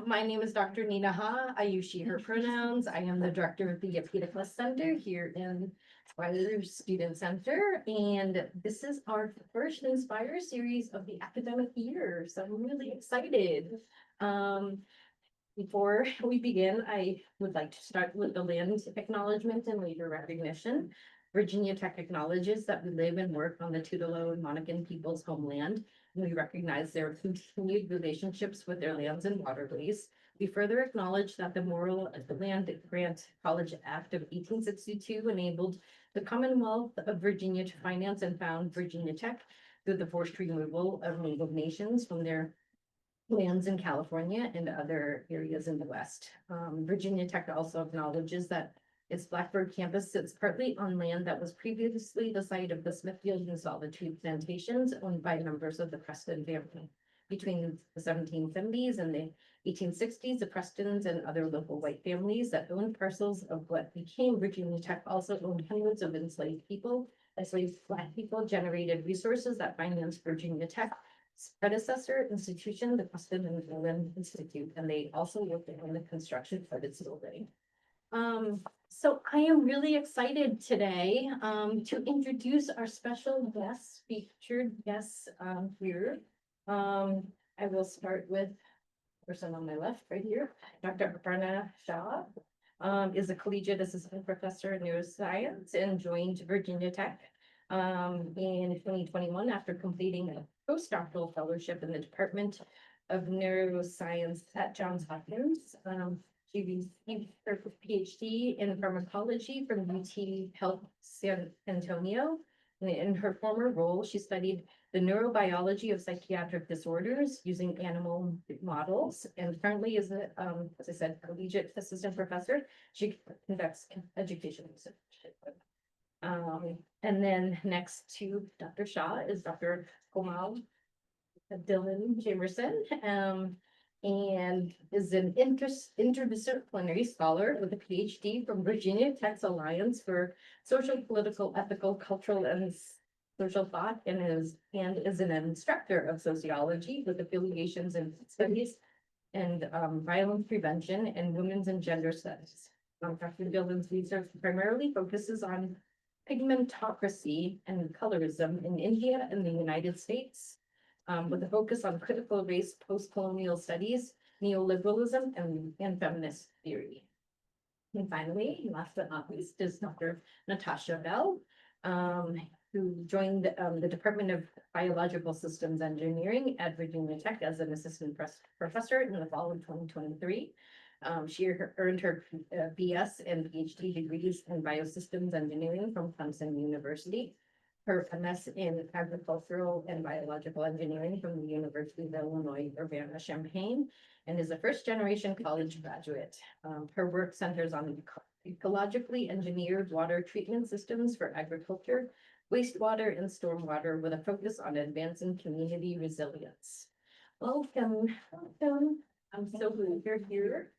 My name is Dr. Nina Ha. I use she, her pronouns. I am the director of the APIDA Center here in Weiler Student Center. And this is our first Inspire series of the academic year. So I'm really excited. Before we begin, I would like to start with the land acknowledgement and leader recognition. Virginia Tech acknowledges that we live and work on the Tudelo and Monacan people's homeland. And we recognize their continued relationships with their lands and waterways. We further acknowledge that the Moral Land Grant College Act of 1862 enabled the Commonwealth of Virginia to finance and found Virginia Tech through the forced removal of Native nations from their lands in California and other areas in the West. Virginia Tech also acknowledges that its Blackbird campus sits partly on land that was previously the site of the Smithfield and Solitude plantations owned by members of the Preston family. Between the 1770s and the 1860s, the Prestons and other local white families that owned parcels of what became Virginia Tech also owned hundreds of enslaved people. Enslaved Black people generated resources that financed Virginia Tech predecessor institution, the Preston and Berlin Institute, and they also worked on the construction of its building. So I am really excited today to introduce our special guest, featured guests here. I will start with the person on my left right here, Dr. Aparna Shah. Is a collegiate assistant professor in neuroscience and joined Virginia Tech in 2021 after completing a postdoctoral fellowship in the Department of Neuroscience at Johns Hopkins. She received her PhD in pharmacology from UT Health San Antonio. And in her former role, she studied the neurobiology of psychiatric disorders using animal models, and currently is a, as I said, collegiate assistant professor. She conducts education research. And then next to Dr. Shah is Dr. Komal Dylan Jamerson, and is an interdisciplinary scholar with a PhD from Virginia Tech's Alliance for Social, Political, Ethical, Cultural, and Social Thought, and is an instructor of sociology with affiliations in studies and violence prevention and women's and gender studies. Dr. Dylan's research primarily focuses on pigmentocracy and colorism in India and the United States, with a focus on critical race, post-colonial studies, neoliberalism, and feminist theory. And finally, last but not least, is Dr. Natasha Bell, who joined the Department of Biological Systems Engineering at Virginia Tech as an assistant professor in the fall of 2023. She earned her BS and PhD degrees in biosystems engineering from Clemson University, her MS in agricultural and biological engineering from the University of Illinois Urbana-Champaign, and is a first-generation college graduate. Her work centers on ecologically engineered water treatment systems for agriculture, wastewater, and stormwater, with a focus on advancing community resilience. Welcome, welcome. I'm so glad you're here.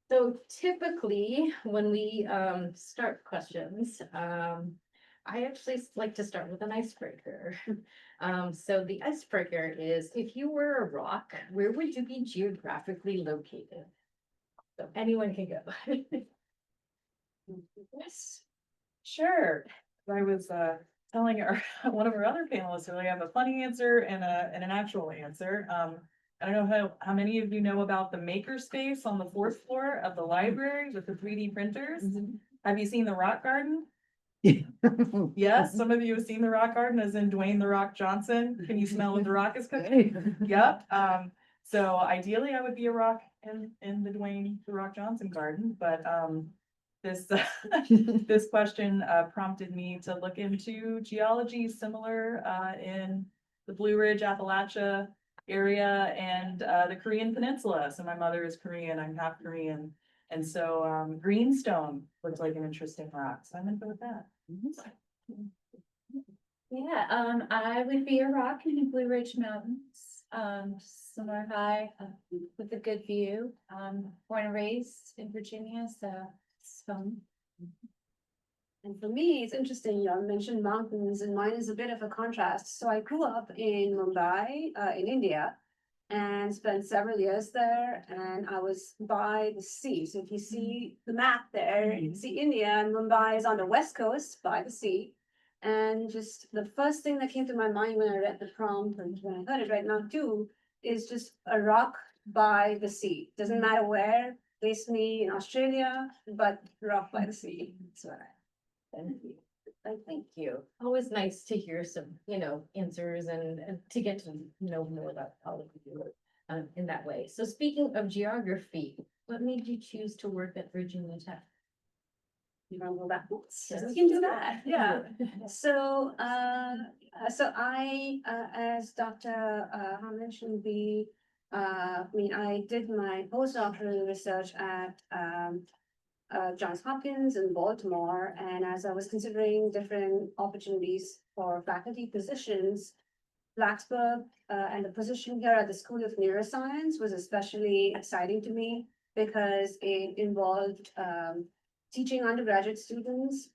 So typically when we start questions, I actually like to start with an icebreaker. So the icebreaker is, if you were a rock, where would you be geographically located? So anyone can go. Yes, sure. I was telling one of our other panelists earlier, I have a funny answer and an actual answer. I don't know how many of you know about the makerspace on the 4th floor of the library with the 3D printers. Have you seen the rock garden? Yes, some of you have seen the rock garden, as in Dwayne "The Rock" Johnson. Can you smell what the rock is cooking? Yep. So ideally I would be a rock in the Dwayne "The Rock" Johnson garden, but this this question prompted me to look into geology similar in the Blue Ridge, Appalachia area and the Korean Peninsula. So my mother is Korean, I'm half Korean. And so greenstone looks like an interesting rock. So I'm gonna go with that. Yeah, I would be a rock in the Blue Ridge Mountains, somewhere high with a good view. Born and raised in Virginia, so it's fun. And for me, it's interesting, you mentioned mountains, and mine is a bit of a contrast. So I grew up in Mumbai, in India, and spent several years there, and I was by the sea. So if you see the map there, you can see India, and Mumbai is on the west coast by the sea. And just the first thing that came to my mind when I read the prompt, and when I heard it right now too, is just a rock by the sea. Doesn't matter where, basically in Australia, but rock by the sea. That's what Thank you. Thank you. Always nice to hear some, answers and to get to know more about all of you in that way. So speaking of geography, what made you choose to work at Virginia Tech? You want to go backwards? Yes. We can do that, yeah. So, as Dr. Han mentioned, I did my postdoctoral research at Johns Hopkins in Baltimore, and as I was considering different opportunities for faculty positions, Blacksburg and the position here at the School of Neuroscience was especially exciting to me because it involved teaching undergraduate students,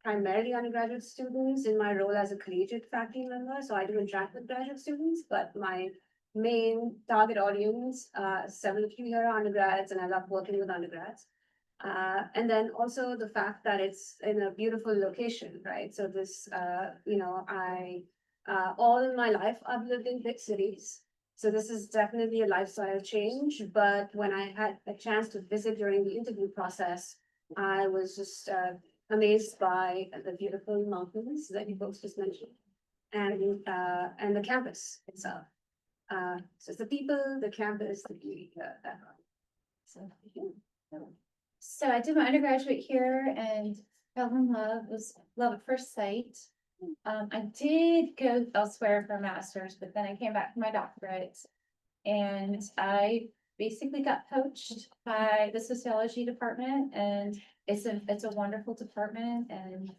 primarily undergraduate students, in my role as a collegiate faculty member. So I do interact with graduate students, but my main target audience, several of you here are undergrads, and I love working with undergrads. And then also the fact that it's in a beautiful location, right? So this, all in my life, I've lived in big cities. So this is definitely a lifestyle change. But when I had a chance to visit during the interview process, I was just amazed by the beautiful mountains that you folks just mentioned, and the campus itself. So it's the people, the campus, the beauty, that. So, yeah. So I did my undergraduate here and fell in love, was love at first sight. I did go elsewhere for a master's, but then I came back for my doctorate. And I basically got poached by the sociology department, and it's a wonderful department, and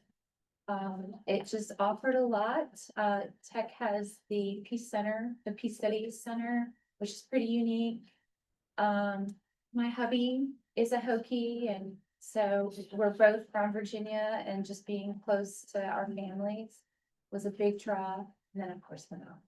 it just offered a lot. Tech has the Peace Center, the Peace Studies Center, which is pretty unique. My hubby is a Hokie, and so we're both from Virginia, and just being close to our families was a big draw. And then, of course, the mountains.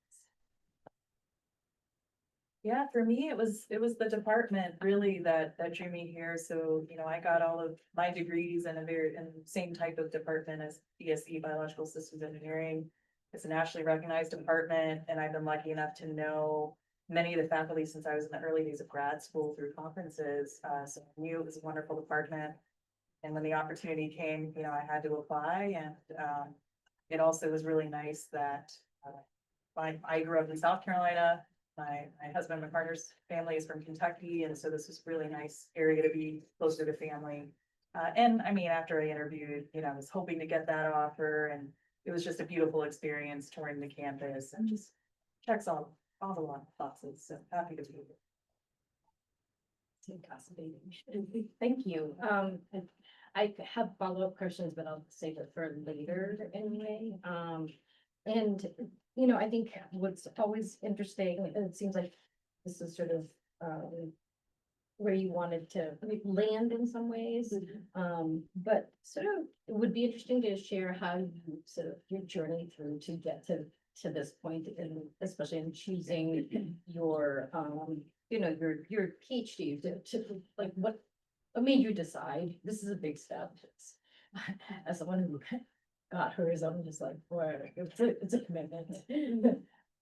Yeah, for me, it was the department really that drew me here. So, I got all of my degrees in the same type of department as BSc, Biological Systems Engineering. It's a nationally recognized department, and I've been lucky enough to know many of the faculty since I was in the early days of grad school through conferences. So I knew it was a wonderful department. And when the opportunity came, I had to apply, and it also was really nice that I grew up in South Carolina. My husband, my partner's family is from Kentucky, and so this was really nice area to be closer to family. And I mean, after I interviewed, I was hoping to get that offer, and it was just a beautiful experience touring the campus and just checks all the boxes. So happy to be here. Thank you. I have follow-up questions, but I'll save it for later anyway. And I think what's always interesting, and it seems like this is sort of where you wanted to land in some ways. But sort of it would be interesting to share how you sort of your journey through to get to this point, and especially in choosing your your PhD to like what made you decide this is a big step. As someone who got hers, I'm just like, boy, it's a commitment.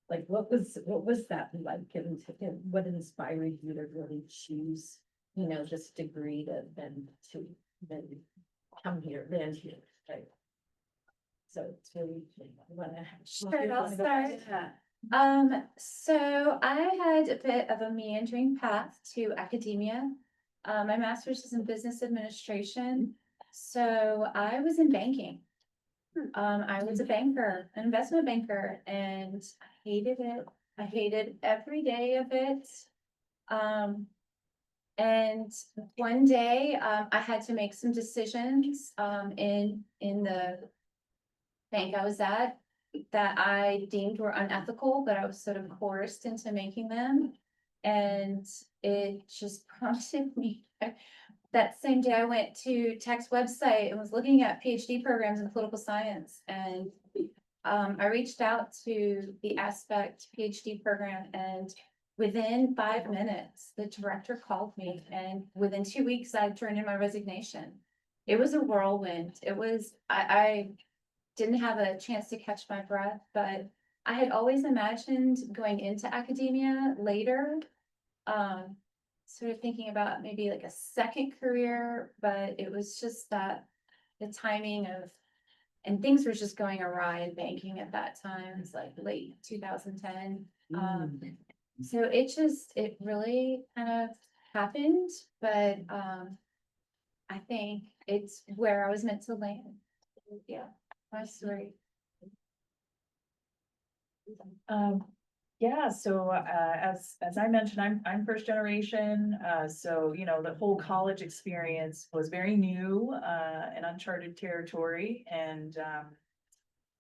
Like, what was that like, and what inspired you to really choose, this degree to then come here, land here, right? So it's really, Sure, I'll start. So I had a bit of a meandering path to academia. My master's is in business administration, so I was in banking. I was a banker, an investment banker, and I hated it. I hated every day of it. And one day, I had to make some decisions, in the bank I was at that I deemed were unethical, but I was sort of coerced into making them. And it just prompted me. That same day I went to Tech's website and was looking at PhD programs in political science, and I reached out to the Aspect PhD program, and within 5 minutes, the director called me, and within 2 weeks, I turned in my resignation. It was a whirlwind. It was, I didn't have a chance to catch my breath, but I had always imagined going into academia later. Sort of thinking about maybe like a second career, but it was just that the timing of, and things were just going awry in banking at that time. It's like late 2010. So it really kind of happened, but I think it's where I was meant to land. Yeah, my story. Yeah, so as I mentioned, I'm first generation, so you know, the whole college experience was very new, and uncharted territory, and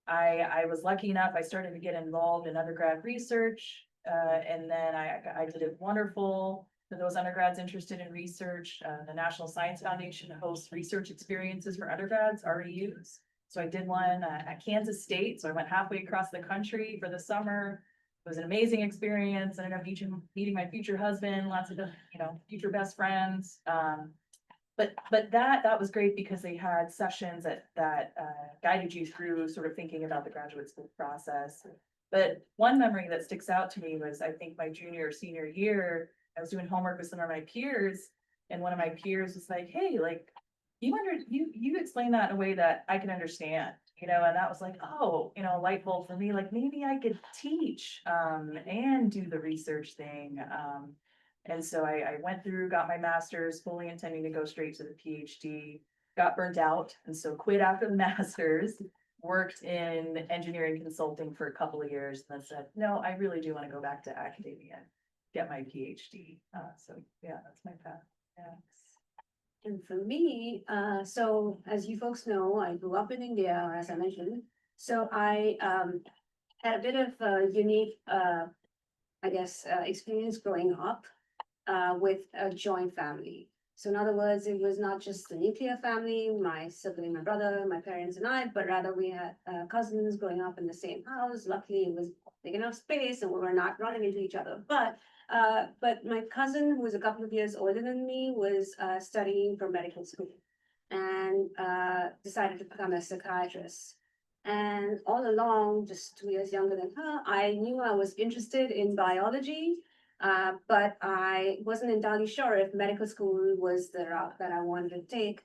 I was lucky enough, I started to get involved in undergrad research, and then I did a wonderful, for those undergrads interested in research, the National Science Foundation hosts research experiences for undergrads, REUs. So I did one at Kansas State, so I went halfway across the country for the summer. It was an amazing experience. I ended up meeting my future husband, lots of, you know, future best friends. But that was great because they had sessions that guided you through sort of thinking about the graduate school process. But one memory that sticks out to me was, I think, my junior or senior year, I was doing homework with some of my peers, and one of my peers was like, "Hey, like, you explain that in a way that I can understand," you know, and that was like, oh, you know, a light bulb for me, like maybe I could teach and do the research thing. And so I went through, got my master's, fully intending to go straight to the PhD, got burnt out, and so quit after the master's, worked in engineering consulting for a couple of years, and then said, no, I really do want to go back to academia, get my PhD. So yeah, that's my path. Yeah. And for me, so as you folks know, I grew up in India, as I mentioned. So I had a bit of a unique, I guess, experience growing up with a joint family. So in other words, it was not just the nuclear family, my sibling, my brother, my parents and I, but rather we had cousins growing up in the same house. Luckily, it was big enough space and we were not running into each other. But my cousin, who was a couple of years older than me, was studying for medical school and decided to become a psychiatrist. And all along, just 2 years younger than her, I knew I was interested in biology, but I wasn't entirely sure if medical school was the route that I wanted to take.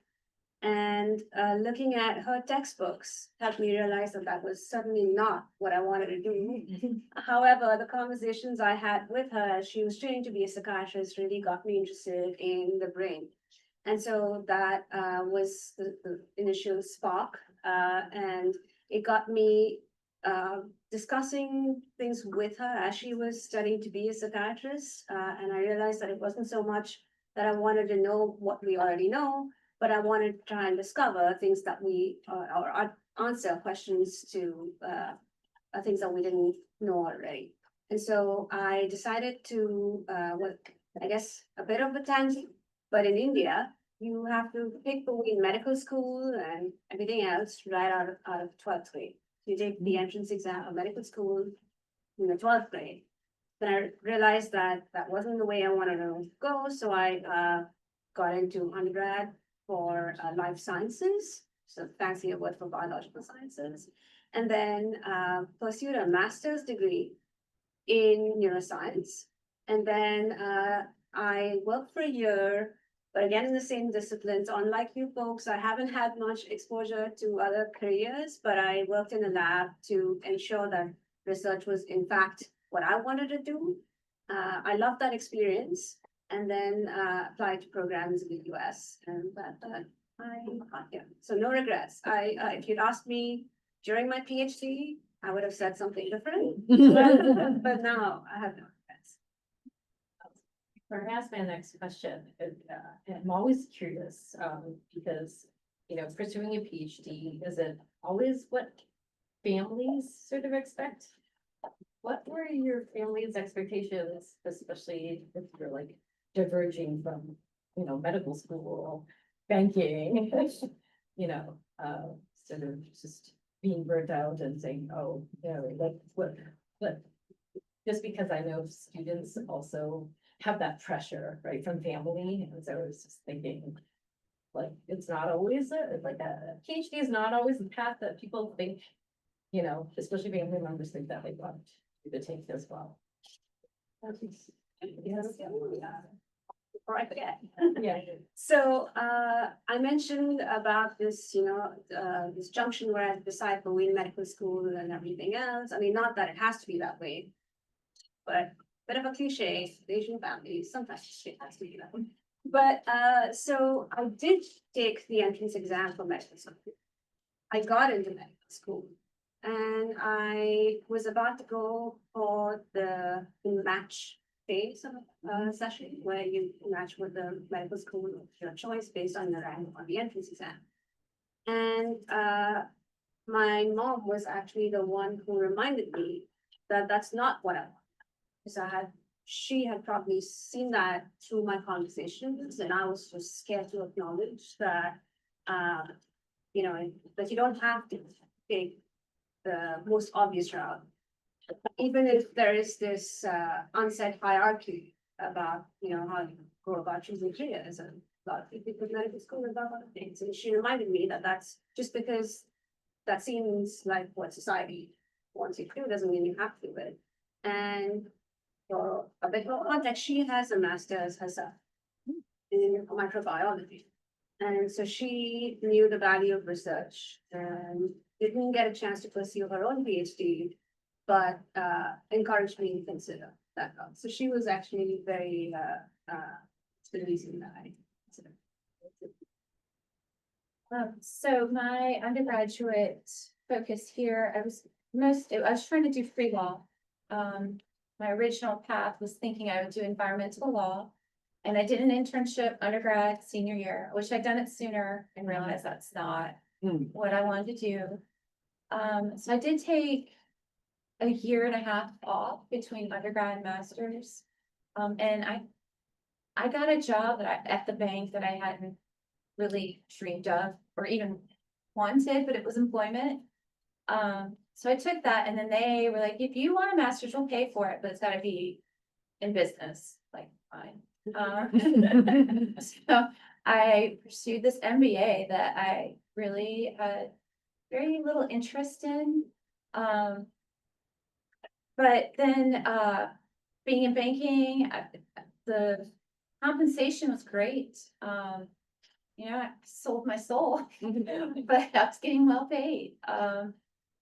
And looking at her textbooks helped me realize that that was certainly not what I wanted to do. However, the conversations I had with her as she was training to be a psychiatrist really got me interested in the brain. And so that was the initial spark. And it got me discussing things with her as she was studying to be a psychiatrist. And I realized that it wasn't so much that I wanted to know what we already know, but I wanted to try and discover things that we, or answer questions to things that we didn't know already. And so I decided to, well, I guess a bit of a tangent, but in India, you have to pick between medical school and everything else right out of 12th grade. You take the entrance exam of medical school in the 12th grade. Then I realized that that wasn't the way I wanted to go, so I got into undergrad for life sciences, so fancy word for biological sciences, and then pursued a master's degree in neuroscience. And then I worked for a year, but again in the same disciplines. Unlike you folks, I haven't had much exposure to other careers, but I worked in a lab to ensure that research was in fact what I wanted to do. I loved that experience, and then applied to programs in the US, and that I got here. So no regrets. If you'd asked me during my PhD, I would have said something different, but now I have no regrets. Perhaps my next question, I'm always curious, because, you know, pursuing a PhD, is it always what families sort of expect? What were your family's expectations, especially if you're like diverging from, you know, medical school, banking, you know, sort of just being burnt out and saying, oh, yeah, like what just because I know students also have that pressure, right, from family, and so I was just thinking. Like, it's not always like a PhD is not always the path that people think, you know, especially family members think that they want you to take as well. Yes. Before I forget. Yeah. So, I mentioned about this, this junction where I decide between medical school and everything else. I mean, not that it has to be that way. But bit of a cliche, Asian families, sometimes it has to be that way. But, so I did take the entrance exam for medical school. I got into medical school. And I was about to go for the match phase of session where you match with the medical school of your choice based on the rank on the entrance exam. And my mom was actually the one who reminded me that that's not what I want. Because she had probably seen that through my conversations, and I was just scared to acknowledge that, that you don't have to take the most obvious route. Even if there is this unsaid hierarchy about, how you go about choosing careers, and a lot of people put medical school about other things. And she reminded me that that's just because that seems like what society wants you to do, doesn't mean you have to do it. And for a bit of context, she has a master's herself in microbiology. And so she knew the value of research and didn't get a chance to pursue her own PhD, but encouraged me to consider that route. So she was actually very, it's the reason that I considered. So my undergraduate focus here, I was trying to do free law. My original path was thinking I would do environmental law. And I did an internship undergrad senior year. I wish I'd done it sooner and realized that's not what I wanted to do. So I did take a year and a half off between undergrad and masters. And I got a job at the bank that I hadn't really dreamed of or even wanted, but it was employment. So I took that, and then they were like, if you want a master's, we'll pay for it, but it's gotta be in business, like, fine. So I pursued this MBA that I really had very little interest in. But then, being in banking, the compensation was great. I sold my soul, but I was getting well paid.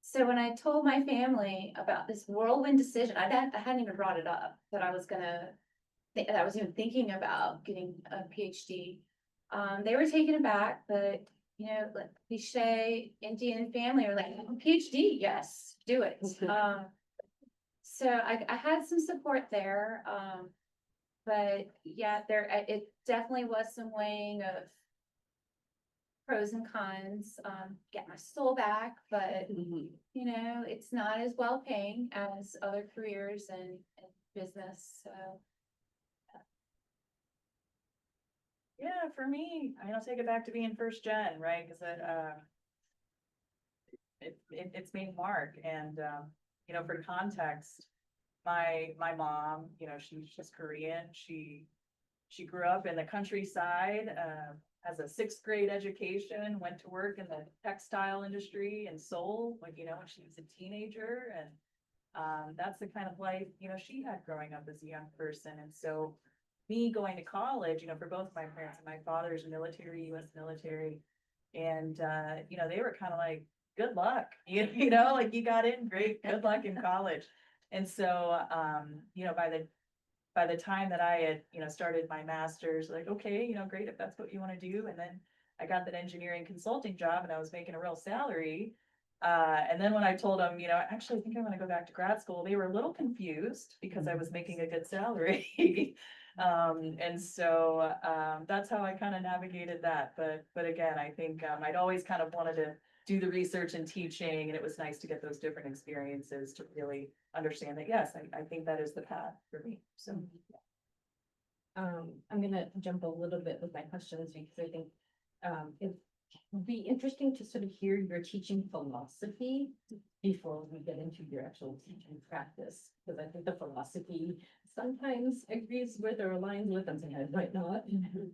So when I told my family about this whirlwind decision, I hadn't even brought it up, that I was I was even thinking about getting a PhD. They were taken aback, but like cliche Indian family are like, PhD, yes, do it. So I had some support there. But yeah, it definitely was some weighing of pros and cons, get my soul back, but it's not as well paying as other careers in business, so. Yeah, for me, I'll take it back to being first gen, right? Cause it's made mark, and, for context, my mom, she's Korean. She grew up in the countryside, has a 6th grade education, went to work in the textile industry in Seoul, when she was a teenager. And that's the kind of life, she had growing up as a young person. And so me going to college, for both my parents, and my father's military, US military. And, they were kind of like, good luck, like you got in, great, good luck in college. And so, by the time that I had, started my master's, like, okay, great, if that's what you want to do. And then I got that engineering consulting job, and I was making a real salary. And then when I told them, I actually think I'm going to go back to grad school, they were a little confused because I was making a good salary. And so that's how I kind of navigated that. But again, I think I'd always kind of wanted to do the research and teaching, and it was nice to get those different experiences to really understand that, yes, I think that is the path for me. So I'm gonna jump a little bit with my questions, because I think, if It'd be interesting to sort of hear your teaching philosophy before we get into your actual teaching practice, because I think the philosophy sometimes agrees with or aligns with, and sometimes might not,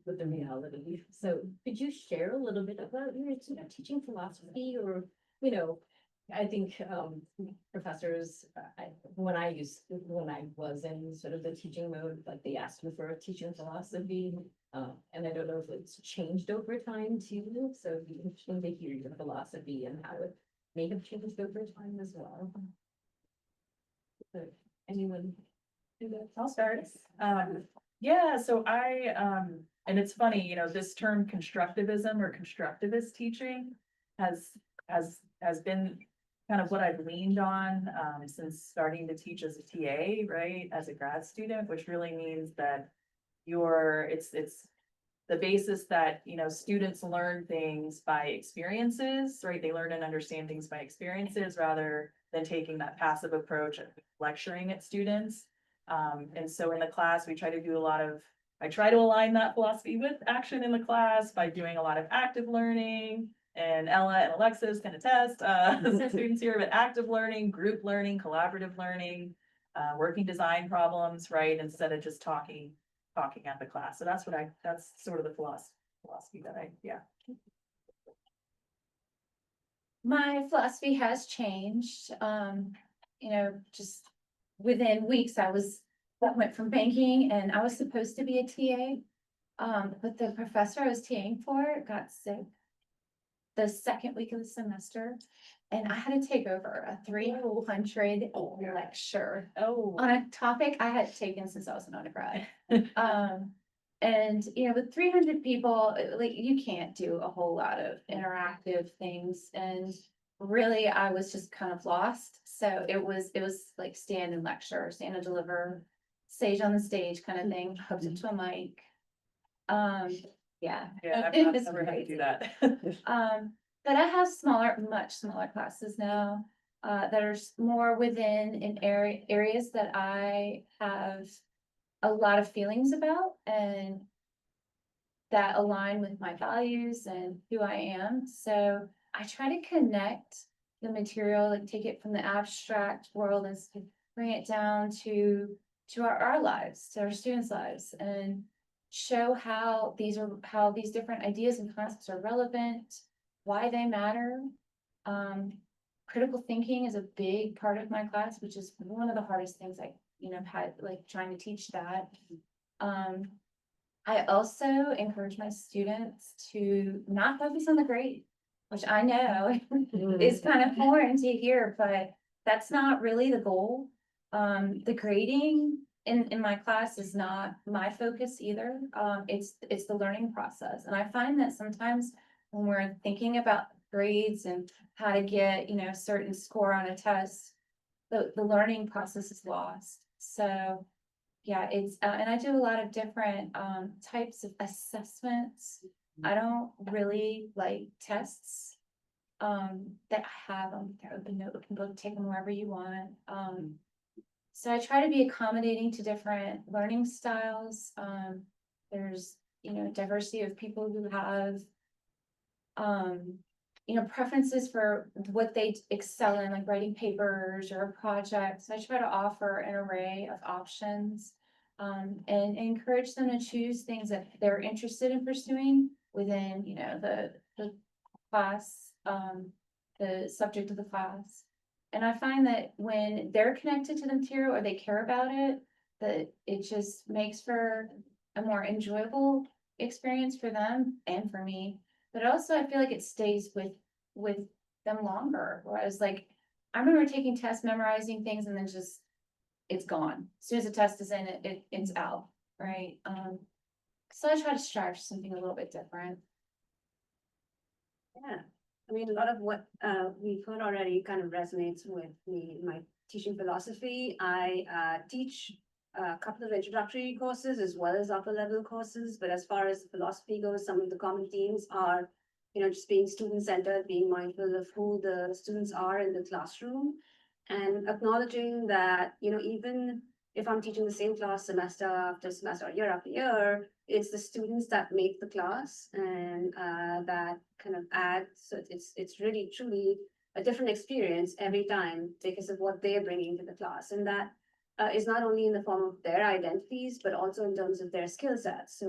with the reality. So could you share a little bit about your sort of teaching philosophy, or, you know, I think professors, when I was in sort of the teaching mode, like they asked me for a teaching philosophy. And I don't know if it's changed over time too, so it'd be interesting to hear your philosophy and how it may have changed over time as well. So, anyone? I'll start. Yeah, so and it's funny, you know, this term constructivism or constructivist teaching has been kind of what I've leaned on, since starting to teach as a TA, right, as a grad student, which really means that it's the basis that, you know, students learn things by experiences, right? They learn and understand things by experiences rather than taking that passive approach of lecturing at students. And so in the class, we try to do I try to align that philosophy with action in the class by doing a lot of active learning. And Ella and Alexis can attest, the students here, but active learning, group learning, collaborative learning, working design problems, right? Instead of just talking at the class. So that's sort of the philosophy that yeah. My philosophy has changed. You know, just within weeks, went from banking and I was supposed to be a TA. But the professor I was TAing for got sick the second week of the semester. And I had to take over a 300 lecture on a topic I had taken since I was an undergrad. And you know, with 300 people, like you can't do a whole lot of interactive things. And really, I was just kind of lost. So it was like stand and lecture, stand and deliver, stage on the stage kind of thing, hooked up to a mic. Yeah. Yeah, It I've was never had to crazy. do that. But I have much smaller classes now, that are more within areas that I have a lot of feelings about and that align with my values and who I am. So I try to connect the material, like take it from the abstract world and bring it down to our lives, to our students' lives, and show how these different ideas and concepts are relevant, why they matter. Critical thinking is a big part of my class, which is one of the hardest things I, had like trying to teach that. I also encourage my students to not focus on the grade, which I know is kind of foreign to hear, but that's not really the goal. The grading in my class is not my focus either. It's the learning process. And I find that sometimes when we're thinking about grades and how to get, a certain score on a test, the learning process is lost. So yeah, and I do a lot of different types of assessments. I don't really like tests that I have on their open book, take them wherever you want. So I try to be accommodating to different learning styles. There's, diversity of people who have preferences for what they excel in, like writing papers or projects. I try to offer an array of options, and encourage them to choose things that they're interested in pursuing within, the class, the subject of the class. And I find that when they're connected to the material or they care about it, that it just makes for a more enjoyable experience for them and for me. But also I feel like it stays with them longer. Whereas like, I remember taking tests, memorizing things, and then just, it's gone. As soon as the test is in, it's out, right? So I try to strive for something a little bit different. Yeah, I mean, a lot of what we've heard already kind of resonates with my teaching philosophy. I teach a couple of introductory courses as well as upper level courses, but as far as the philosophy goes, some of the common themes are, just being student-centered, being mindful of who the students are in the classroom, and acknowledging that, even if I'm teaching the same class semester after semester, year after year, it's the students that make the class and that kind of add. So it's really truly a different experience every time because of what they're bringing to the class, and that is not only in the form of their identities, but also in terms of their skill sets. So,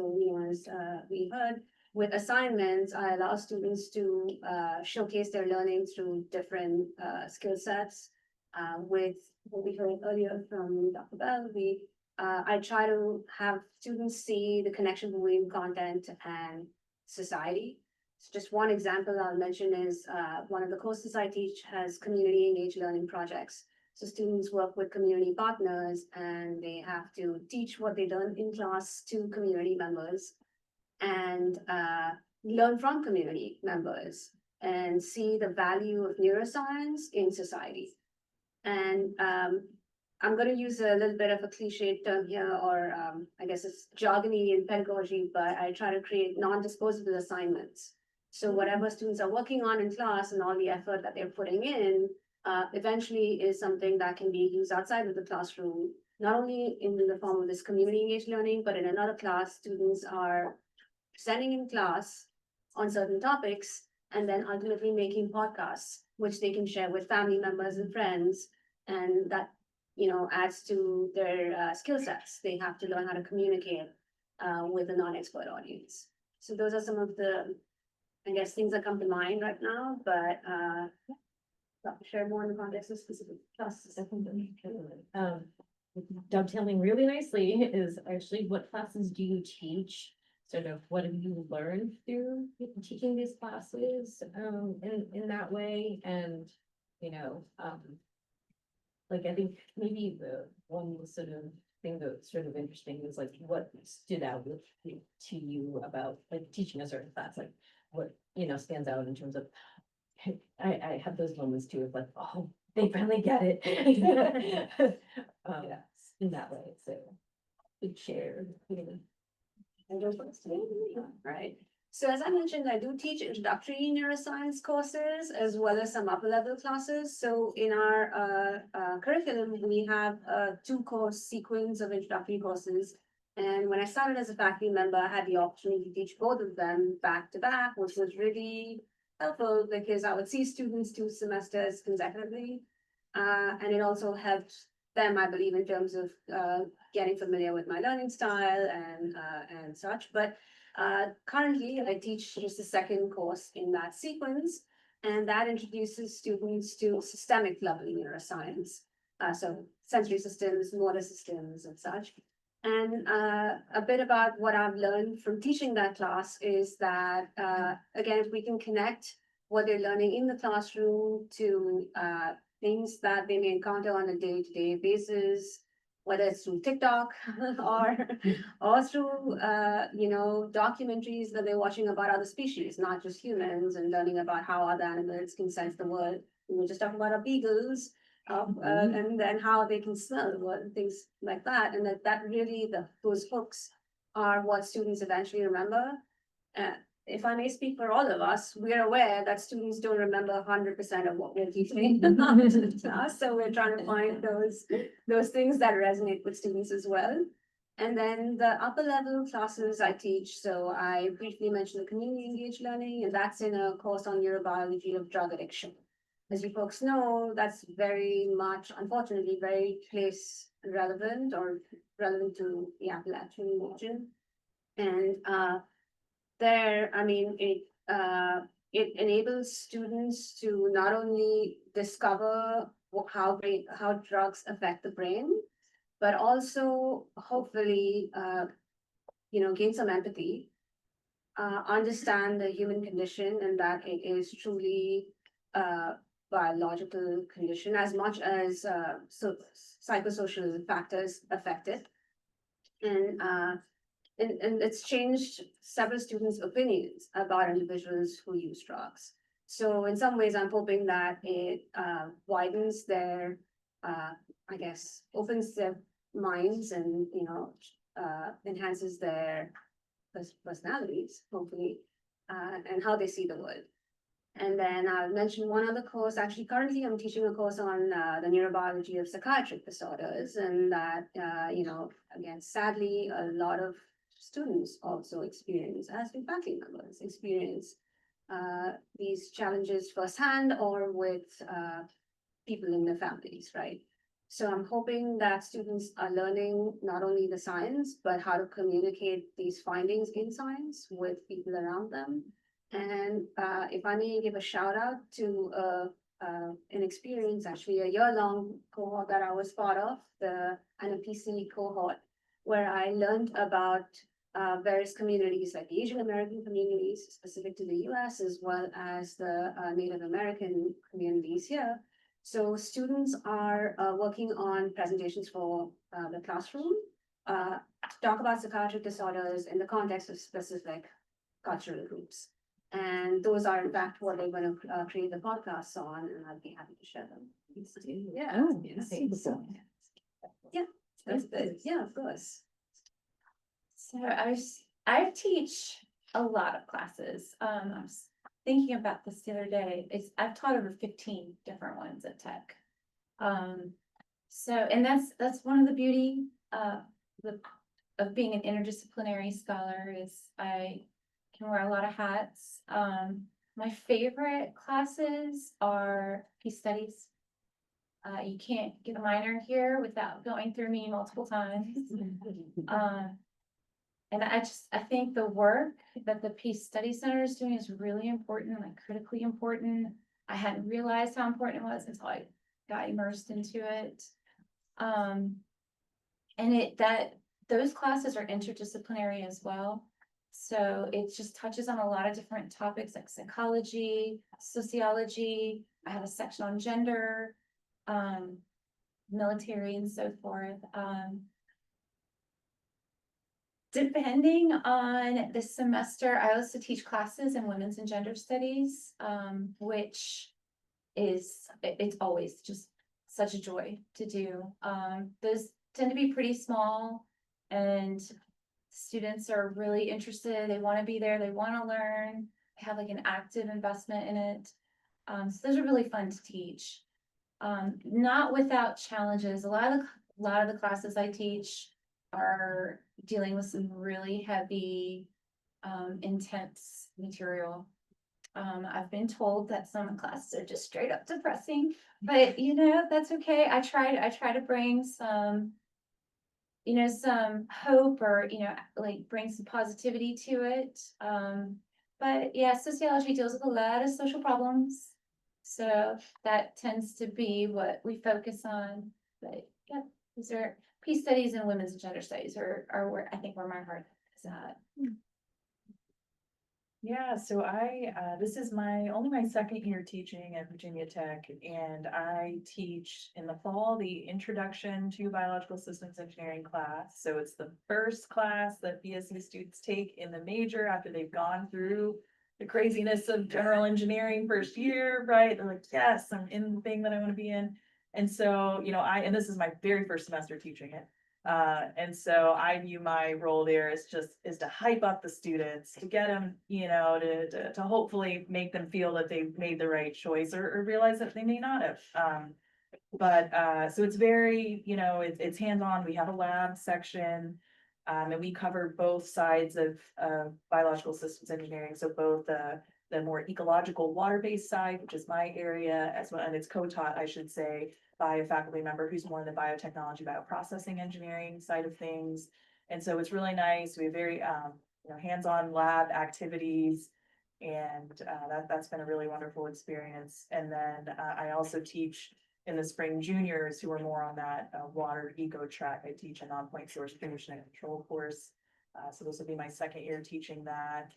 as we heard, with assignments, I allow students to showcase their learning through different skill sets. With what we heard earlier from Dr. Bell, I try to have students see the connection between content and society. So just one example I'll mention is one of the courses I teach has community engaged learning projects. So students work with community partners and they have to teach what they learn in class to community members and learn from community members and see the value of neuroscience in society. And I'm going to use a little bit of a cliche term here, or I guess it's jargony in pedagogy, but I try to create non-disposable assignments. So whatever students are working on in class and all the effort that they're putting in, eventually is something that can be used outside of the classroom, not only in the form of this community engaged learning, but in another class, students are presenting in class on certain topics and then ultimately making podcasts, which they can share with family members and friends. And that, adds to their skill sets. They have to learn how to communicate with a non-expert audience. So those are some of the, I guess, things that come to mind right now, but I'll share more in the context of specific classes. Dovetailing really nicely is actually, what classes do you teach? Sort of what have you learned through teaching these classes in that way? And, like, I think maybe the one sort of thing that's sort of interesting is like what stood out to you about like teaching a certain class, like what, stands out in terms of, I have those moments too of like, oh, they finally get it. Yes. In that way, so good share. And those ones too. Right. So as I mentioned, I do teach introductory neuroscience courses as well as some upper level classes. So in our curriculum, we have a 2-course sequence of introductory courses. And when I started as a faculty member, I had the opportunity to teach both of them back to back, which was really helpful because I would see students 2 semesters consecutively. And it also helped them, I believe, in terms of getting familiar with my learning style and such. But currently, I teach just the 2nd course in that sequence, and that introduces students to systemic level neuroscience. So sensory systems, motor systems, and such. And a bit about what I've learned from teaching that class is that, again, if we can connect what they're learning in the classroom to things that they may encounter on a day-to-day basis, whether it's through TikTok or through documentaries that they're watching about other species, not just humans, and learning about how other animals can sense the world. We were just talking about our beagles, and then how they can smell the world and things like that, and that really those hooks are what students eventually remember. If I may speak for all of us, we're aware that students don't remember 100% of what we're teaching in the class. So we're trying to find those things that resonate with students as well. And then the upper level classes I teach. So I briefly mentioned the community engaged learning, and that's in a course on neurobiology of drug addiction. As you folks know, that's very much, unfortunately, very place relevant or relevant to the Appalachian region. And it enables students to not only discover how drugs affect the brain, but also hopefully, gain some empathy, understand the human condition, and that it is truly a biological condition as much as psychosocial factors affect it. And it's changed several students' opinions about individuals who use drugs. So in some ways, I'm hoping that it widens their, opens their minds and, enhances their personalities, hopefully, and how they see the world. And then I'll mention one other course. Actually, currently I'm teaching a course on the neurobiology of psychiatric disorders, and that, again, sadly, a lot of students also experience, as do faculty members, experience these challenges firsthand or with people in their families, right? So I'm hoping that students are learning not only the science, but how to communicate these findings in science with people around them. And if I may give a shout out to an experience, actually a year-long cohort that I was part of, the NPC cohort, where I learned about various communities like the Asian American communities specific to the US, as well as the Native American communities here. So students are working on presentations for the classroom to talk about psychiatric disorders in the context of specific cultural groups. And those are in fact what they're going to create the podcasts on, and I'd be happy to share them. Yeah. Oh, Yeah, that's good. Yeah, of course. So I teach a lot of classes. I was thinking about this the other day. I've taught over 15 different ones at Tech. And that's one of the beauty of being an interdisciplinary scholar is I can wear a lot of hats. My favorite classes are peace studies. You can't get a minor here without going through me multiple times. And I think the work that the Peace Study Center is doing is really important, like critically important. I hadn't realized how important it was until I got immersed into it. And those classes are interdisciplinary as well. So it just touches on a lot of different topics like psychology, sociology. I have a section on gender, military, and so forth. Depending on the semester, I also teach classes in women's and gender studies, which it's always just such a joy to do. Those tend to be pretty small, and students are really interested. They want to be there. They want to learn. They have like an active investment in it. So those are really fun to teach. Not without challenges. A lot of the classes I teach are dealing with some really heavy, intense material. I've been told that some classes are just straight up depressing, but that's okay. I try to bring some, some hope or, like bring some positivity to it. But yeah, sociology deals with a lot of social problems. So that tends to be what we focus on. But yeah, these are peace studies and women's and gender studies are where I think where my heart is at. Yeah, so this is only my second year teaching at Virginia Tech, and I teach in the fall the Introduction to Biological Systems Engineering class. So it's the first class that BSc students take in the major after they've gone through the craziness of general engineering first year, right? They're like, yes, I'm in the thing that I want to be in. And so, and this is my very first semester teaching it. And so I view my role there as to hype up the students, to get them, to hopefully make them feel that they've made the right choice or realize that they may not have. So it's very, it's hands-on. We have a lab section, and we cover both sides of biological systems engineering. So both the more ecological water-based side, which is my area, as well, and it's co-taught, I should say, by a faculty member who's more in the biotechnology, bioprocessing engineering side of things. And so it's really nice. We have very, hands-on lab activities, and that's been a really wonderful experience. And then I also teach in the spring juniors who are more on that water eco track. I teach a non-point source pollution and control course. So this will be my second year teaching that.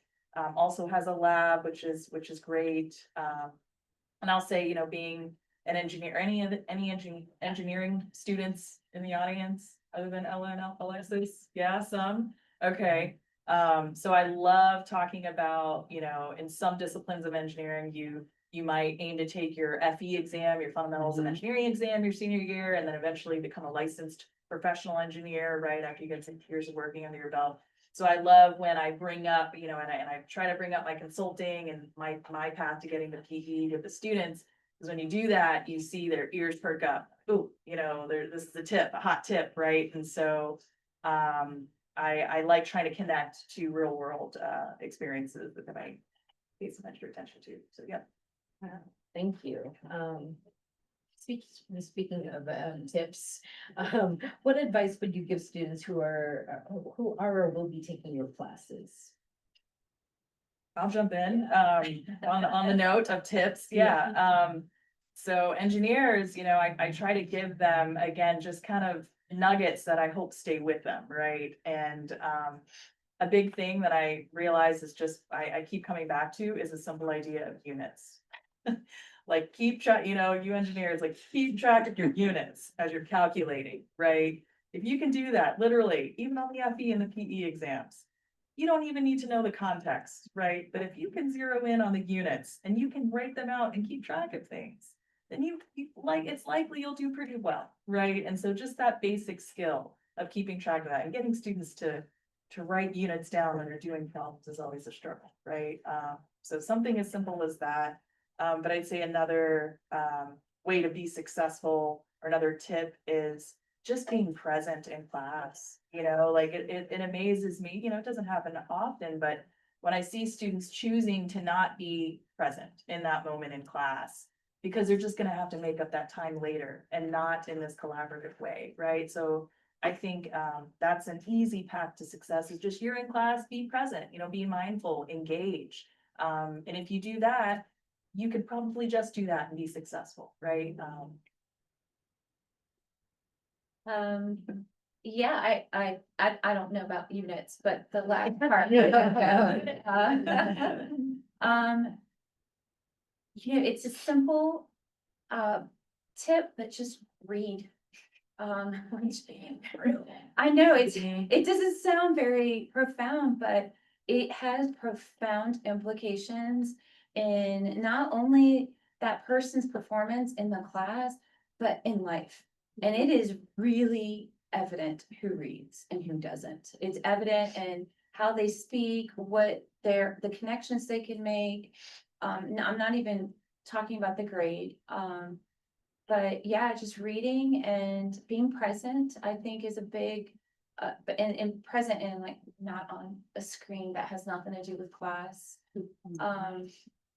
Also has a lab, which is great. And I'll say, being an engineer, any engineering students in the audience other than Ella and Alexis? Yeah, some. Okay. So I love talking about, in some disciplines of engineering, you might aim to take your FE exam, your fundamentals of engineering exam, your senior year, and then eventually become a licensed professional engineer, right? After you get some years of working under your belt. So I love when I bring up, and I try to bring up my consulting and my path to getting the PE with the students. Because when you do that, you see their ears perk up. Ooh, this is a hot tip, right? And so I like trying to connect to real world experiences that I pay some extra attention to. So yeah. Thank you. Speaking of tips, what advice would you give students who are or will be taking your classes? I'll jump in, on the note of tips, yeah, so engineers, I try to give them, again, just kind of nuggets that I hope stay with them, right? And, a big thing that I realize is just, I keep coming back to is a simple idea of units. Like keep track, you engineers, like keep track of your units as you're calculating, right? If you can do that, literally, even on the FE and the PE exams, you don't even need to know the context, right? But if you can zero in on the units and you can write them out and keep track of things, then it's likely you'll do pretty well, right? And so just that basic skill of keeping track of that and getting students to write units down when they're doing problems is always a struggle, right? So something as simple as that. But I'd say another way to be successful, or another tip, is just being present in class. Like it amazes me, it doesn't happen often, but when I see students choosing to not be present in that moment in class, because they're just gonna have to make up that time later and not in this collaborative way, right? So I think that's an easy path to success, is just you're in class, be present, be mindful, engage. And if you do that, you could probably just do that and be successful, right? Yeah, I don't know about units, but the last part. It's a simple tip, but just read. I know it doesn't sound very profound, but it has profound implications in not only that person's performance in the class, but in life. And it is really evident who reads and who doesn't. It's evident in how they speak, what the connections they can make. No, I'm not even talking about the grade. But yeah, just reading and being present, I think, is a big, and present and like not on a screen that has nothing to do with class.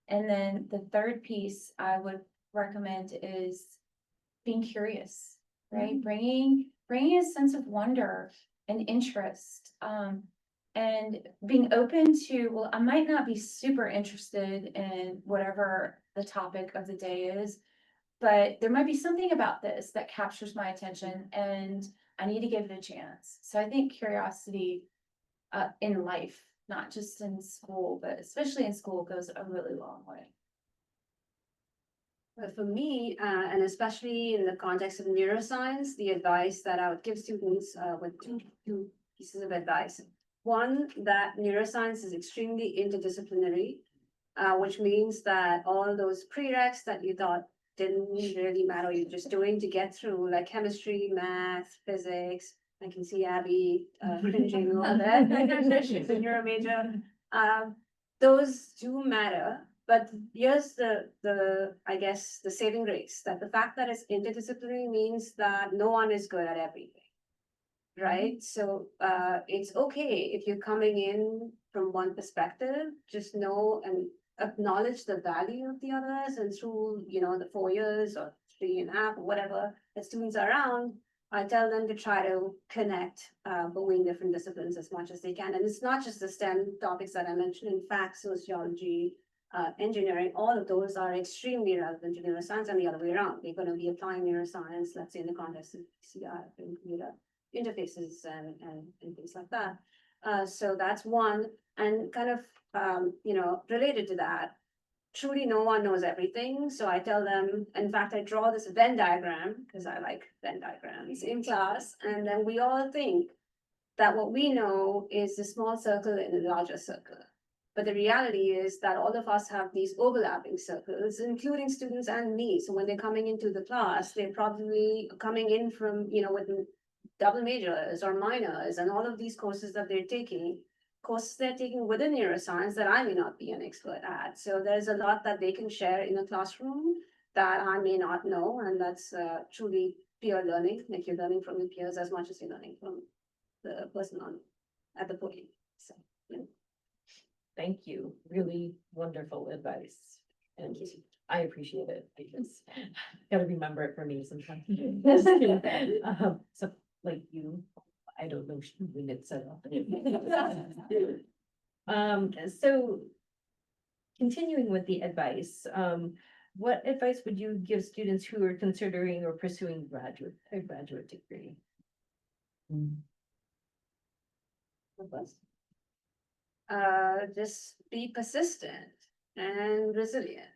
And then the third piece I would recommend is being curious, right? Bringing a sense of wonder and interest, and being open to, well, I might not be super interested in whatever the topic of the day is, but there might be something about this that captures my attention and I need to give it a chance. So I think curiosity in life, not just in school, but especially in school, goes a really long way. But for me, and especially in the context of neuroscience, the advice that I would give students with two pieces of advice. One, that neuroscience is extremely interdisciplinary, which means that all those prereqs that you thought didn't really matter, you're just doing to get through, like chemistry, math, physics. I can see Abby cringing a little bit. She's a neuro major. Those do matter, but here's the I guess the saving grace, that the fact that it's interdisciplinary means that no one is good at everything, right? So it's okay if you're coming in from one perspective, just know and acknowledge the value of the others, and through the 4 years or 3.5 or whatever the students are around, I tell them to try to connect between different disciplines as much as they can. And it's not just the STEM topics that I mentioned. In fact, sociology, engineering, all of those are extremely relevant to neuroscience, and the other way around. They're going to be applying neuroscience, let's say in the context of CI, computer interfaces and things like that. So that's one. And kind of related to that, truly no one knows everything. So I tell them, in fact, I draw this Venn diagram because I like Venn diagrams in class. And then we all think that what we know is a small circle in a larger circle. But the reality is that all of us have these overlapping circles, including students and me. So when they're coming into the class, they're probably coming in from, with double majors or minors and all of these courses that they're taking, courses they're taking within neuroscience that I may not be an expert at. So there's a lot that they can share in a classroom that I may not know, and that's truly peer learning. Like you're learning from your peers as much as you're learning from the person on at the podium. So, yeah. Thank you. Really wonderful advice. And I appreciate it because gotta remember it for me sometimes. So like you, I don't know when it's set up. So continuing with the advice, what advice would you give students who are considering or pursuing a graduate degree? Just be persistent and resilient.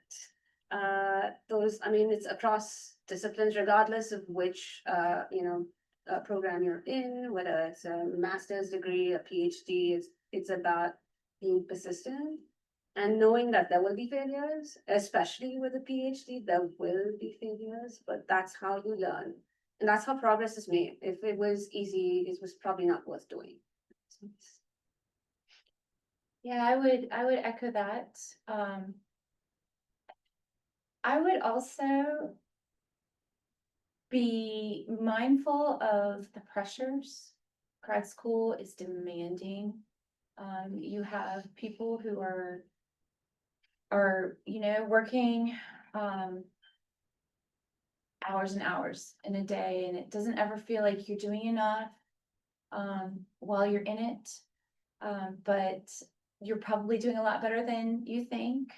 I mean, it's across disciplines, regardless of which, program you're in, whether it's a master's degree, a PhD, it's about being persistent and knowing that there will be failures, especially with a PhD, there will be failures, but that's how you learn. And that's how progress is made. If it was easy, it was probably not worth doing. Yeah, I would echo that. I would also be mindful of the pressures. Grad school is demanding. You have people who are, working, hours and hours in a day, and it doesn't ever feel like you're doing enough, while you're in it. But you're probably doing a lot better than you think.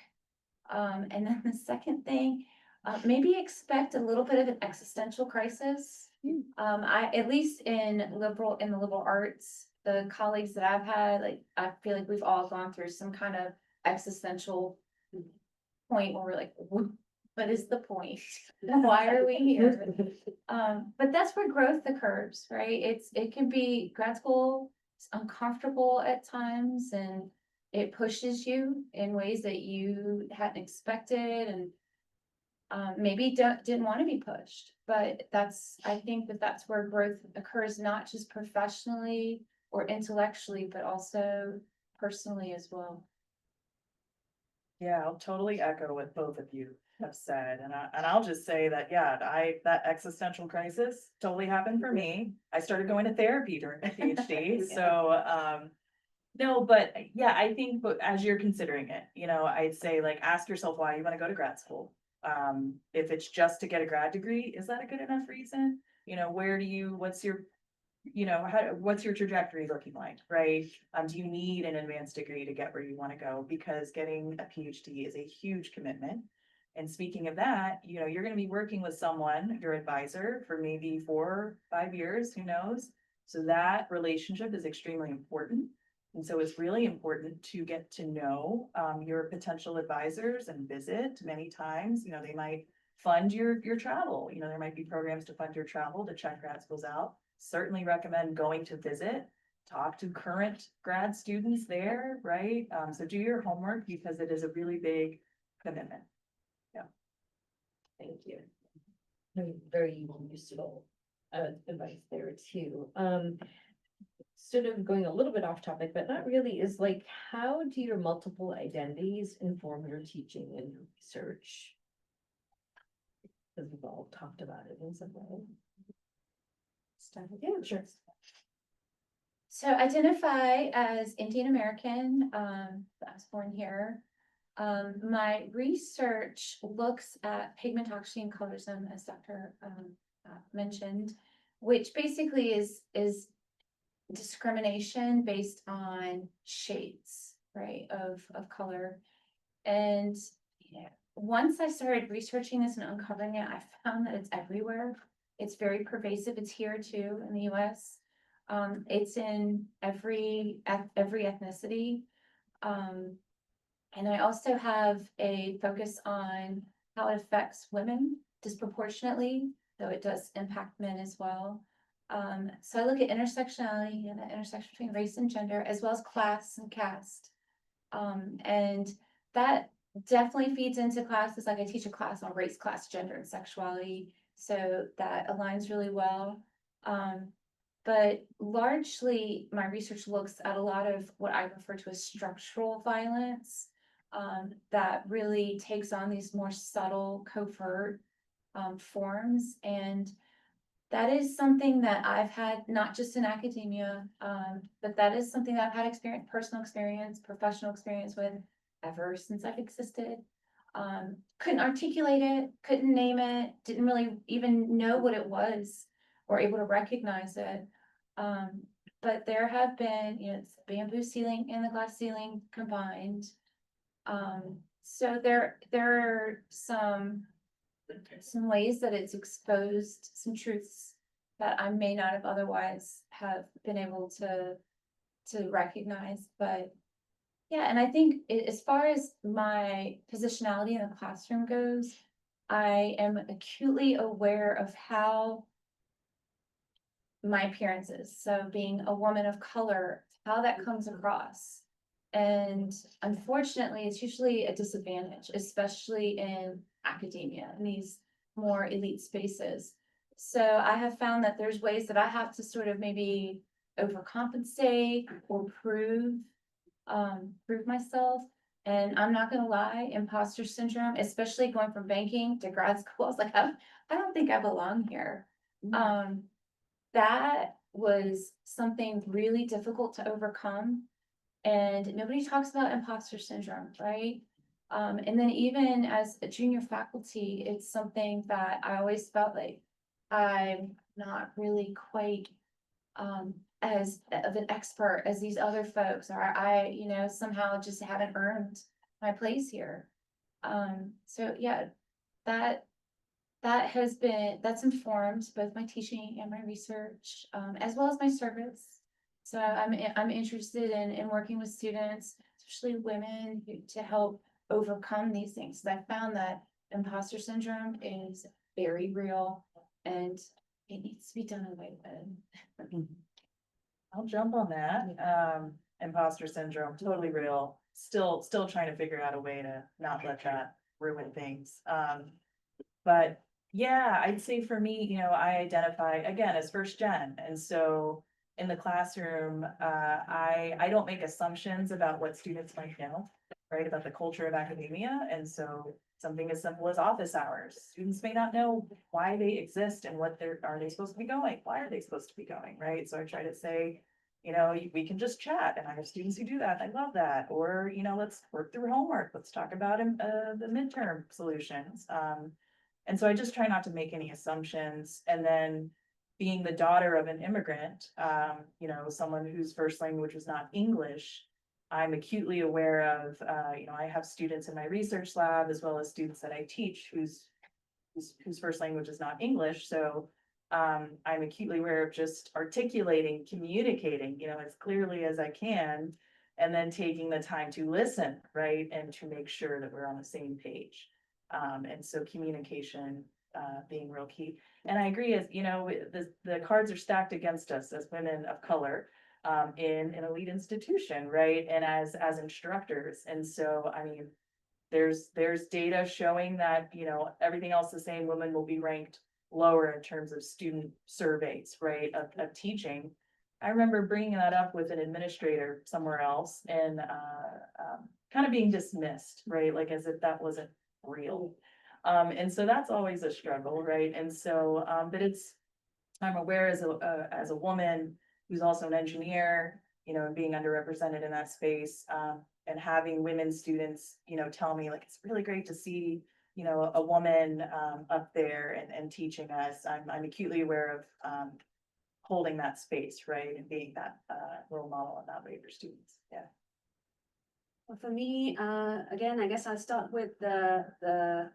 And then the second thing, maybe expect a little bit of an existential crisis. At least in the liberal arts, the colleagues that I've had, like, I feel like we've all gone through some kind of existential point where we're like, what is the point? Why are we here? But that's where growth occurs, right? It can be grad school. It's uncomfortable at times, and it pushes you in ways that you hadn't expected, and maybe didn't want to be pushed. But I think that's where growth occurs, not just professionally or intellectually, but also personally as well. Yeah, I'll totally echo what both of you have said, and I'll just say that, yeah, that existential crisis totally happened for me. I started going to therapy during my PhD, so, no, but yeah, I think, but as you're considering it, I'd say, like, ask yourself why you want to go to grad school. If it's just to get a grad degree, is that a good enough reason? What's your trajectory looking like, right? Do you need an advanced degree to get where you want to go? Because getting a PhD is a huge commitment. And speaking of that, you're going to be working with someone, your advisor, for maybe 4 or 5 years, who knows? So that relationship is extremely important. And so it's really important to get to know your potential advisors and visit many times. They might fund your travel. There might be programs to fund your travel to check grad schools out. Certainly recommend going to visit, talk to current grad students there, right? So do your homework, because it is a really big commitment. Yeah. Thank you. Very useful advice there too. Sort of going a little bit off topic, but not really, is like, how do your multiple identities inform your teaching and your research? Because we've all talked about it in some way. Yeah, sure. So identify as Indian American. I was born here. My research looks at pigmentoxy and colorism, as Dr. Mentioned, which basically is discrimination based on shades, right, of color. And once I started researching this and uncovering it, I found that it's everywhere. It's very pervasive. It's here too in the US. It's in every ethnicity. And I also have a focus on how it affects women disproportionately, though it does impact men as well. So I look at intersectionality and the intersection between race and gender, as well as class and caste. And that definitely feeds into classes. Like I teach a class on race, class, gender, and sexuality. So that aligns really well. But largely, my research looks at a lot of what I refer to as structural violence. That really takes on these more subtle, covert forms. And that is something that I've had, not just in academia, but that is something that I've had experience, personal experience, professional experience with ever since I've existed. Couldn't articulate it, couldn't name it, didn't really even know what it was or able to recognize it. But there have been, it's bamboo ceiling and the glass ceiling combined. So there are some ways that it's exposed some truths that I may not have otherwise have been able to recognize, but yeah, and I think as far as my positionality in the classroom goes, I am acutely aware of how my appearance is, so being a woman of color, how that comes across. And unfortunately, it's usually a disadvantage, especially in academia, in these more elite spaces. So I have found that there's ways that I have to sort of maybe overcompensate or prove myself. And I'm not gonna lie, imposter syndrome, especially going from banking to grad school, I was like, I don't think I belong here. That was something really difficult to overcome. And nobody talks about imposter syndrome, right? And then even as a junior faculty, it's something that I always felt like I'm not really quite as of an expert as these other folks, or I, somehow just haven't earned my place here. So yeah, that that's informed both my teaching and my research, as well as my service. So I'm interested in working with students, especially women, to help overcome these things. I found that imposter syndrome is very real and it needs to be done away with. I'll jump on that. Imposter syndrome, totally real. Still trying to figure out a way to not let that ruin things. But yeah, I'd say for me, I identify again as first gen. And so in the classroom, I don't make assumptions about what students might know, right, about the culture of academia. And so something as simple as office hours, students may not know why they exist and are they supposed to be going? Why are they supposed to be going, right? So I try to say, we can just chat, and I have students who do that. I love that. Or, let's work through homework. Let's talk about the midterm solutions. And so I just try not to make any assumptions. And then being the daughter of an immigrant, someone whose first language was not English, I'm acutely aware of, I have students in my research lab as well as students that I teach whose first language is not English. So I'm acutely aware of just articulating, communicating, as clearly as I can, and then taking the time to listen, right, and to make sure that we're on the same page. And so communication being real key. And I agree, as the cards are stacked against us as women of color in an elite institution, right? And as instructors. And so, I mean, there's data showing that, everything else the same, women will be ranked lower in terms of student surveys, right, of teaching. I remember bringing that up with an administrator somewhere else and kind of being dismissed, right, like as if that wasn't real. And so that's always a struggle, right? And so, but I'm aware as a woman who's also an engineer, and being underrepresented in that space, and having women students, tell me like, it's really great to see, a woman up there and teaching us. I'm acutely aware of holding that space, right? And being that role model in that way for students. Yeah. Well, for me, again, I guess I'll start with my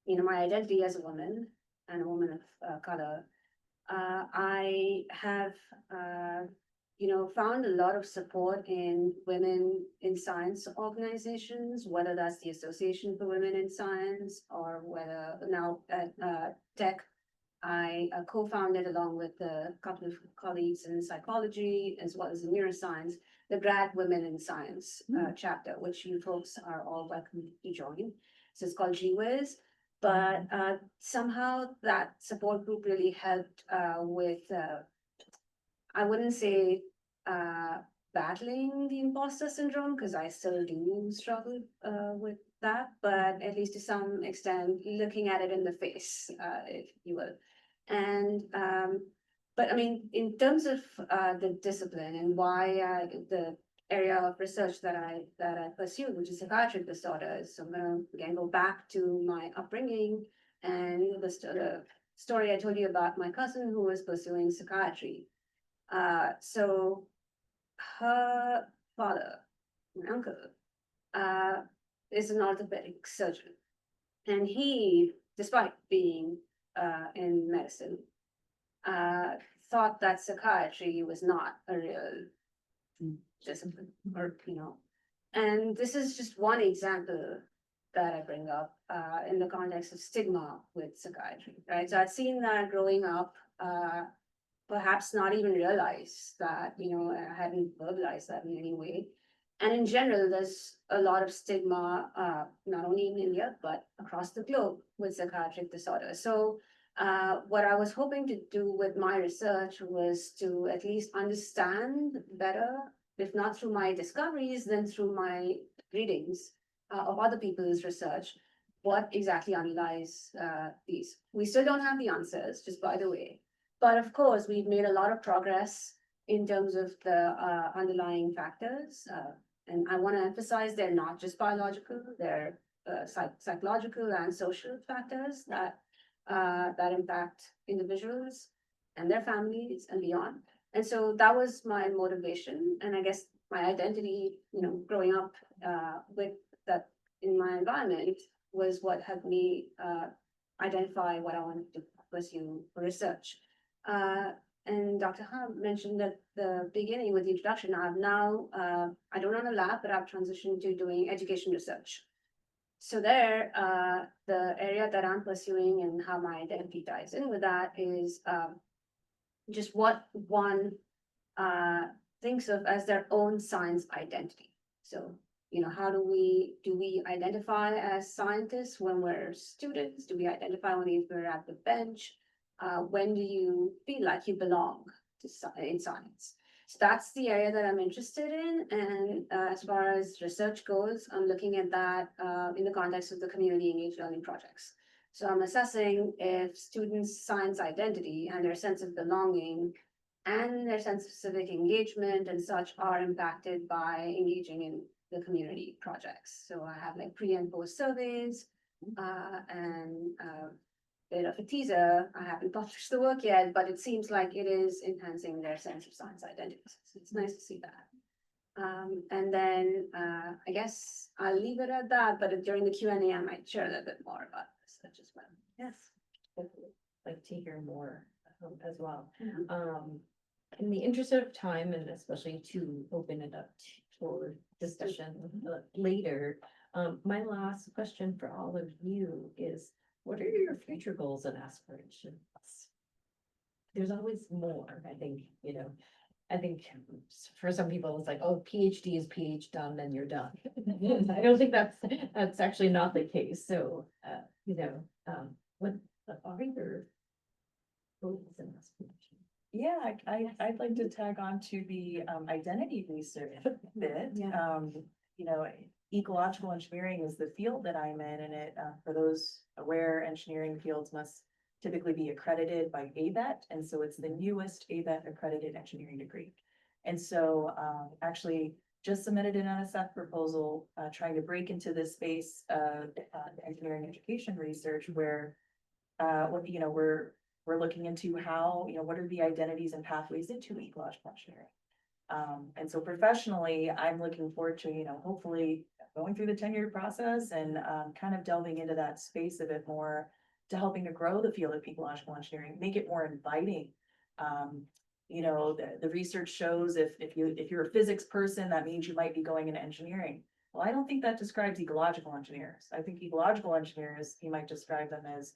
identity as a woman and a woman of color. I have, found a lot of support in women in science organizations, whether that's the Association for Women in Science or whether now at Tech, I co-founded along with a couple of colleagues in psychology as well as in neuroscience, the Grad Women in Science chapter, which you folks are all welcome to join. So it's called GWIS. But somehow that support group really helped with I wouldn't say battling the imposter syndrome, because I still do struggle with that, but at least to some extent, looking at it in the face, if you will. And but I mean, in terms of the discipline and why the area of research that I pursued, which is psychiatric disorders. So I'm gonna again go back to my upbringing and the story I told you about my cousin who was pursuing psychiatry. So her father, my uncle, is an orthopedic surgeon, and he, despite being in medicine, thought that psychiatry was not a real discipline, or and this is just one example that I bring up in the context of stigma with psychiatry, right? So I'd seen that growing up, perhaps not even realize that, I hadn't verbalized that in any way. And in general, there's a lot of stigma, not only in India, but across the globe with psychiatric disorders. So what I was hoping to do with my research was to at least understand better, if not through my discoveries, then through my readings of other people's research, what exactly underlies these. We still don't have the answers, just by the way. But of course, we've made a lot of progress in terms of the underlying factors. And I want to emphasize they're not just biological, they're psychological and social factors that impact individuals and their families and beyond. And so that was my motivation. And I guess my identity, growing up with that in my environment was what helped me identify what I wanted to pursue for research. And Dr. Hub mentioned at the beginning with the introduction, I don't run a lab, but I've transitioned to doing education research. So there, the area that I'm pursuing and how my identity ties in with that is just what one thinks of as their own science identity. So, how do we identify as scientists when we're students? Do we identify when we're at the bench? When do you feel like you belong in science? So that's the area that I'm interested in. And as far as research goes, I'm looking at that in the context of the community engaged learning projects. So I'm assessing if students' science identity and their sense of belonging and their sense of civic engagement and such are impacted by engaging in the community projects. So I have like pre and post surveys and bit of a teaser. I haven't published the work yet, but it seems like it is enhancing their sense of science identity. So it's nice to see that. And then I guess I'll leave it at that, but during the Q&A, I might share a little bit more about research as well. Yes, definitely like to hear more as well. Mhm. In the interest of time, and especially to open it up for discussion later, my last question for all of you is, what are your future goals and aspirations? There's always more, I think, I think for some people, it's like, oh, PhD is PhD done, then you're done. I don't think that's actually not the case. So, what are your goals and aspirations? Yeah, I'd like to tag on to the identity research bit. Yeah. Ecological engineering is the field that I'm in, and for those aware, engineering fields must typically be accredited by ABET, and so it's the newest ABET accredited engineering degree. And so actually just submitted an NSF proposal trying to break into this space of engineering education research where we're looking into how, what are the identities and pathways into ecological engineering. And so professionally, I'm looking forward to, hopefully going through the tenure process and kind of delving into that space a bit more to helping to grow the field of ecological engineering, make it more inviting. The research shows if you're a physics person, that means you might be going into engineering. Well, I don't think that describes ecological engineers. I think ecological engineers, you might describe them as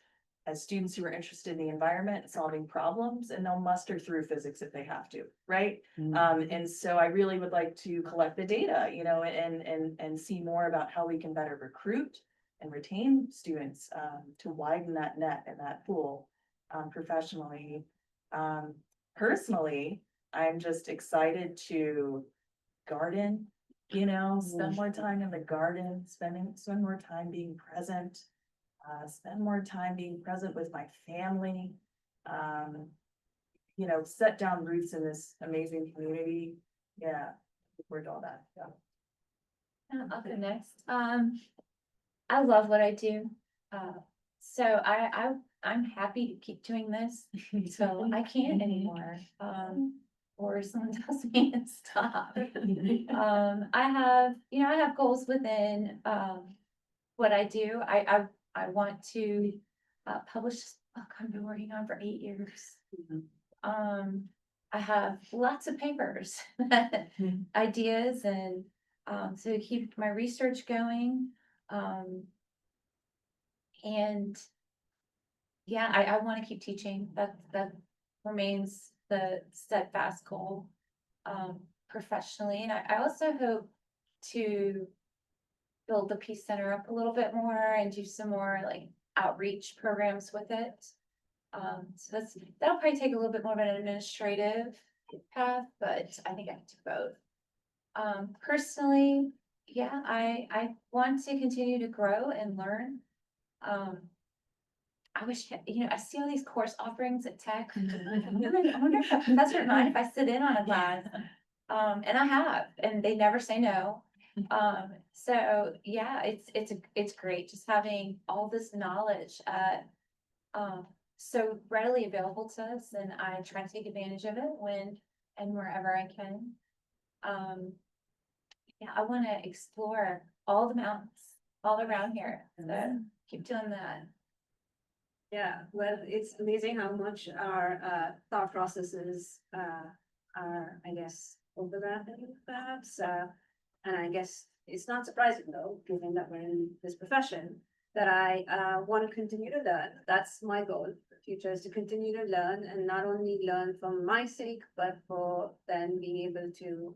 students who are interested in the environment and solving problems, and they'll muster through physics if they have to, right? And so I really would like to collect the data, and see more about how we can better recruit and retain students to widen that net and that pool professionally. Personally, I'm just excited to garden, spend more time in the garden, spend more time being present. Spend more time being present with my family. Set down roots in this amazing community. Yeah, we're doing that, yeah. I'll go next. I love what I do. So I'm happy to keep doing this until I can't anymore. Or someone tells me to stop. I have goals within, what I do. I want to, publish this book I've been working on for 8 years. I have lots of papers, ideas and, so to keep my research going. And yeah, I want to keep teaching. That remains the steadfast goal, professionally. And I also hope to build the Peace Center up a little bit more and do some more like outreach programs with it. So that'll probably take a little bit more of an administrative path, but I think I can do both. Personally, yeah, I want to continue to grow and learn. I wish, I see all these course offerings at Tech. I wonder if a professor would mind if I sit in on a class. And I have, and they never say no. So yeah, it's great just having all this knowledge, so readily available to us, and I try to take advantage of it when and wherever I can. Yeah, I want to explore all the mountains all around here, so keep doing that. Yeah, well, it's amazing how much our thought processes are, I guess, overlapping perhaps. And I guess it's not surprising though, given that we're in this profession, that I want to continue to learn. That's my goal for the future, is to continue to learn, and not only learn for my sake, but for then being able to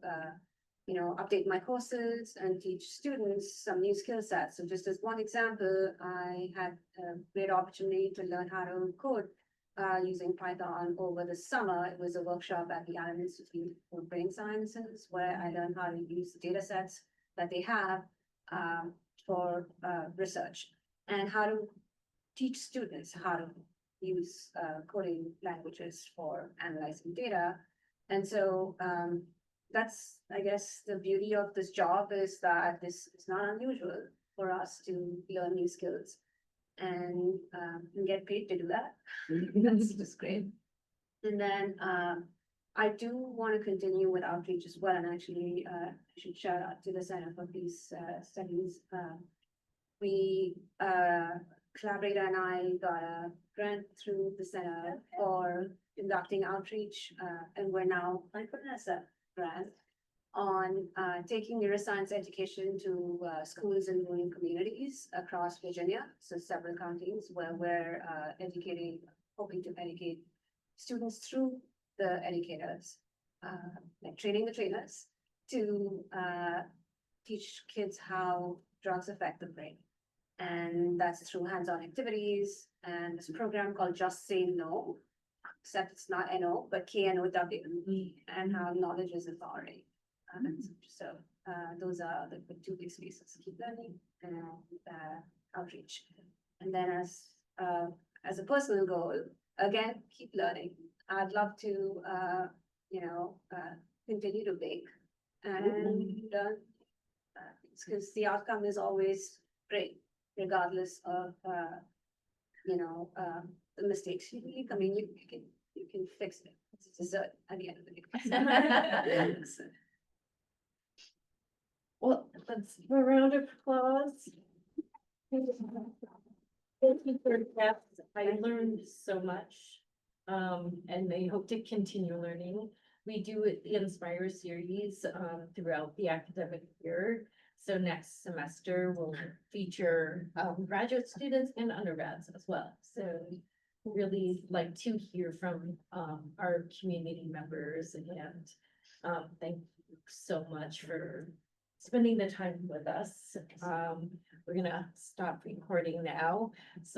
update my courses and teach students some new skill sets. So just as one example, I had a great opportunity to learn how to code using Python over the summer. It was a workshop at the Allen Institute for Brain Sciences, where I learned how to use the data sets that they have for research, and how to teach students how to use coding languages for analyzing data. And so that's, I guess, the beauty of this job, is that this is not unusual for us to learn new skills and get paid to do that. That's just great. And then I do want to continue with outreach as well. And actually, I should shout out to the Center for Peace Studies. We, collaborator and I got a grant through the center for conducting outreach, and we're now applying as a grant on taking neuroscience education to schools and rural communities across Virginia. So several counties where we're hoping to educate students through the educators, like training the trainers to teach kids how drugs affect the brain. And that's through hands-on activities and this program called Just Say No, except it's not NO, but KNOW, and how knowledge is authority. So those are the two big spaces: keep learning and outreach. And then as a personal goal, again, keep learning. I'd love to continue to bake and learn, because the outcome is always great, regardless of the mistakes you make. I mean, you can fix it. It's a dessert at the end of the day. Well, let's give a round of applause. Thank you for that. I learned so much, and I hope to continue learning. We do the Inspire series throughout the academic year. So next semester will feature graduate students and undergrads as well. So really like to hear from our community members, and thank you so much for spending the time with us. We're gonna stop recording now. So